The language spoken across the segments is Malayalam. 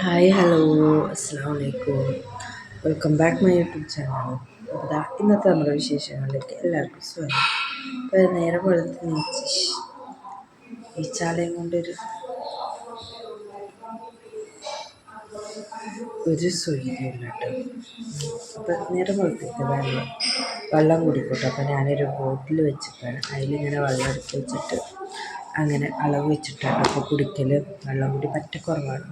ഹായ് ഹലോ അസ്സലാമു അലൈക്കും. Welcome back my YouTube channel. അപ്പോൾ ഇന്നത്തെ നമ്മുടെ വിശേഷങ്ങളിലേക്ക് എല്ലാവർക്കും സ്വാഗതം. അപ്പോൾ നേരെ വെളുത്ത് നീച്ച് ഈ ചാലയും കൊണ്ടൊരു സ്വൈര്യമില്ല കേട്ടോ. അപ്പോൾ നേരെ വെളുത്തിട്ട് വെള്ളം കുടിക്കട്ടെ. അപ്പോൾ ഞാനൊരു ബോട്ടിൽ വെച്ചിട്ടാണ് അതിലിങ്ങനെ വെള്ളം എടുത്ത് വെച്ചിട്ട് അങ്ങനെ അളവ് വെച്ചിട്ടാണ് അപ്പോൾ കുടിക്കൽ. വെള്ളം കൂടി പറ്റ കുറവാണ്.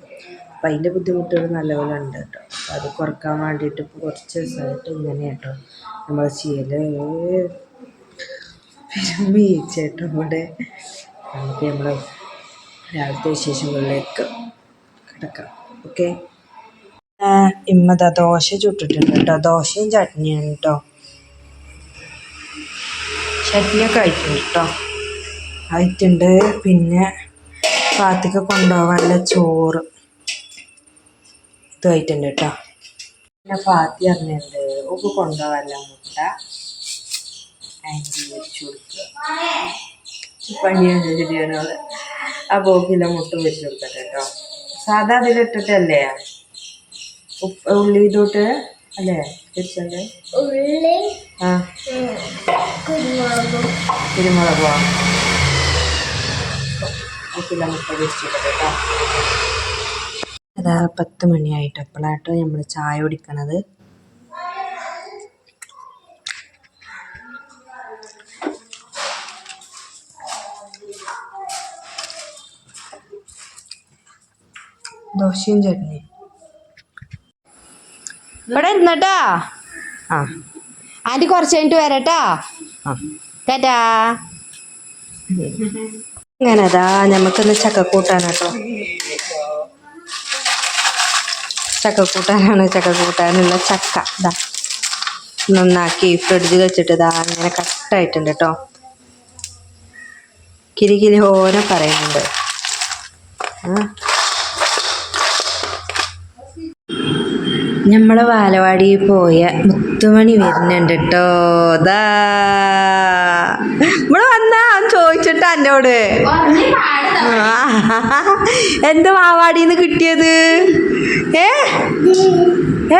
അപ്പം അതിൻ്റെ ബുദ്ധിമുട്ടുകൾ നല്ലപോലെ ഉണ്ട് കേട്ടോ. അപ്പം അത് കുറക്കാൻ വേണ്ടിയിട്ട് ഇപ്പോൾ കുറച്ച് ദിവസമായിട്ട് ഇങ്ങനെ കേട്ടോ നമ്മൾ ചെയ്യൽ. വീഴ്ചയായിട്ടും കൂടെ നമുക്ക് നമ്മൾ രാവിലത്തെ വിശേഷങ്ങളിലേക്ക് കിടക്കാം. ഓക്കെ, ഇമ്മതാ ദോശ ചുട്ടിട്ടുണ്ട് കേട്ടോ. ദോശയും ചട്നിയാണ് കേട്ടോ. ചട്നിയൊക്കെ ആയിട്ടുണ്ട് കേട്ടോ, ആയിട്ടുണ്ട്. പിന്നെ പാത്തിക്ക് കൊണ്ടുപോകാനുള്ള ചോറ് ഇതായിട്ടുണ്ട് കേട്ടോ. പിന്നെ പാത്തി അറിഞ്ഞിട്ടുണ്ട് ഒക്കെ കൊണ്ടുപോകാനുള്ള മുട്ട ആൻറ്റി വെച്ച് കൊടുക്കുക. പണിയാണ് ശരിയാണോള്. ആ ബോക്കിലെ മുട്ട വെച്ച് കൊടുക്കട്ടെ കേട്ടോ. സാധാ അതിലിട്ടിട്ടല്ലേ ഉള്ളി ഇതോട്ട് അല്ലേ വെച്ചത്. ആ കുരുമുളകോ ബോക്കിലെ മുട്ട വെച്ചിട്ട് കേട്ടോ. അതാ 10 മണിയായിട്ട് എപ്പോഴാട്ടോ നമ്മൾ ചായ കുടിക്കണത്. ദോശയും ചട്നി ഇവിടെ ഇരുന്നട്ടാ. ആ ആൻറ്റി കുറച്ച് കഴിഞ്ഞിട്ട് വരട്ടാ. ആ കേട്ടാ. അങ്ങനെതാ നമുക്കിന്ന് ചക്കക്കൂട്ടാനാട്ടോ. ചക്കക്കൂട്ടാനാണ്. ചക്കക്കൂട്ടാനുള്ള ചക്ക ഇതാ നന്നാക്കി ഫ്രിഡ്ജിൽ വെച്ചിട്ട് ഇതാ അങ്ങനെ കട്ടായിട്ടുണ്ട് കേട്ടോ. കിരികിരി ഓരോ പറയുന്നുണ്ട്. നമ്മളെ ബാലവാടി പോയ മുത്തുമണി വരുന്നുണ്ട് കേട്ടോ. ഇതാ ഇവിടെ വന്നാ ചോദിച്ചിട്ട് എന്നോട് എന്ത് മാവാടിന്ന് കിട്ടിയത്?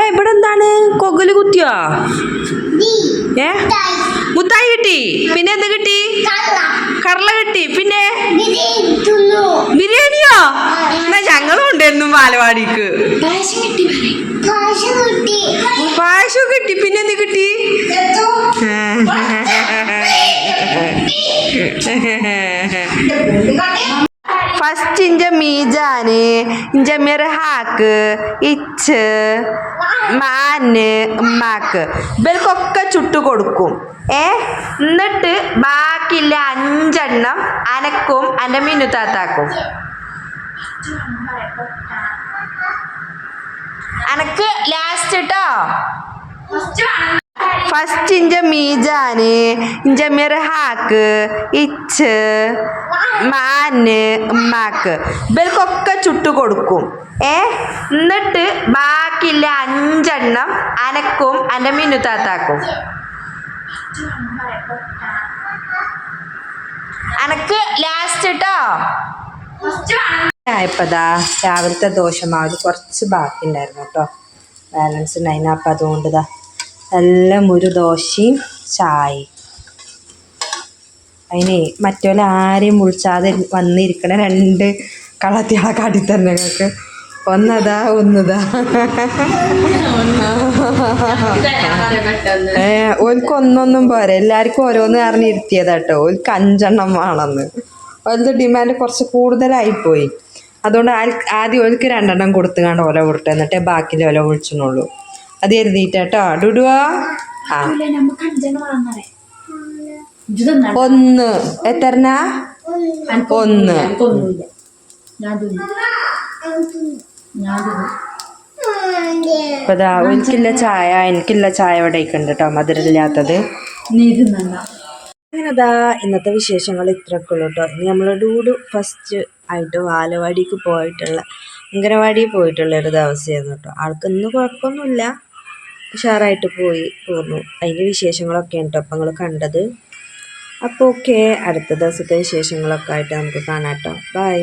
ഇവിടെ എന്താണ് കൊകല് കുത്തിയോ? മുത്തായി കിട്ടി. പിന്നെ എന്ത് കിട്ടി? കടല കിട്ടി. പിന്നെ ബിരിയാണിയോ? എന്നാ ഞങ്ങളും ഉണ്ടായിരുന്നു ബാലവാടിക്ക്. പായസം കിട്ടി. പിന്നെ എന്ത് കിട്ടി? ഫസ്റ്റ് ഇഞ്ച മീജാന് ഇഞ്ച മിർഹാക്ക് ഇച്ച് മാന് ഉമ്മാക്ക് ഇവർക്കൊക്കെ ചുട്ടു കൊടുക്കും. എന്നിട്ട് ബാക്കിയുള്ള 5 എണ്ണം അനക്കും എൻ്റെ മിനുത്താത്താക്കും. അനക്ക് ലാസ്റ്റ് കേട്ടോ. ഫസ്റ്റ് ഇഞ്ച മീജാന് ഇഞ്ച മിർഹാക്ക് ഇച്ച് മാന് ഉമ്മാക്ക് ഇവർക്കൊക്കെ ചുട്ടു കൊടുക്കും. എന്നിട്ട് ബാക്കിയുള്ള 5 എണ്ണം അനക്കും എൻ്റെ മിനുത്താത്താക്കും. അനക്ക് ലാസ്റ്റ് കേട്ടോ. ആയപ്പോതാ രാവിലത്തെ ദോശമാവ് കുറച്ച് ബാക്കി ഉണ്ടായിരുന്നു കേട്ടോ. ബാലൻസ് ഉണ്ടായിരുന്നു. അപ്പം അതുകൊണ്ട് ഇതാ എല്ലാം ഒരു ദോശയും ചായയും. അതിന് മറ്റോലെ ആരെയും വിളിച്ചാതെ വന്നിരിക്കണ 2 കളത്തിയാളെ കാട്ടിത്തന്നെ ഞങ്ങൾക്ക്. ഒന്നതാ ഒന്നതാ. ഓൽക്ക് ഒന്നൊന്നും പോരാ, എല്ലാവർക്കും ഓരോന്ന് അറിഞ്ഞിരുത്തിയതാട്ടോ. ഓൽക്ക് 5 എണ്ണം വേണമെന്ന്. ഓലത്തെ ഡിമാൻഡ് കുറച്ച് കൂടുതലായിപ്പോയി. അതുകൊണ്ട് ആദ്യം ഓൽക്ക് 2 എണ്ണം കൊടുത്തുകൊണ്ട് ഓല കൊടുത്തു. എന്നിട്ടേ ബാക്കിൽ ഓല വിളിച്ചോളൂ. അത് എഴുതിയിട്ടോ ഡുഡുവാ. ആ 1 എത്രനാ? 1. അപ്പൊ ഇതാ എനിക്കില്ല ചായ, എനിക്കില്ല ചായ ഇവിടെ ഉണ്ട് കേട്ടോ, മധുരമില്ലാത്തത്. അങ്ങനെതാ ഇന്നത്തെ വിശേഷങ്ങൾ ഇത്രയൊക്കെ ഉള്ളൂ കേട്ടോ. ഇനി നമ്മൾ ഡൂഡു ഫസ്റ്റ് ആയിട്ട് ബാലവാടിക്ക് പോയിട്ടുള്ള അംഗനവാടിയിൽ പോയിട്ടുള്ള ഒരു ദിവസമായിരുന്നു കേട്ടോ. ആൾക്കൊന്നും കുഴപ്പമൊന്നുമില്ല, ഉഷാറായിട്ട് പോന്നു. അതിൻ്റെ വിശേഷങ്ങളൊക്കെ ഉണ്ട് അപ്പം നിങ്ങൾ കണ്ടത്. അപ്പോൾ ഓക്കെ, അടുത്ത ദിവസത്തെ വിശേഷങ്ങളൊക്കെ ആയിട്ട് നമുക്ക് കാണാം കേട്ടോ. ബൈ.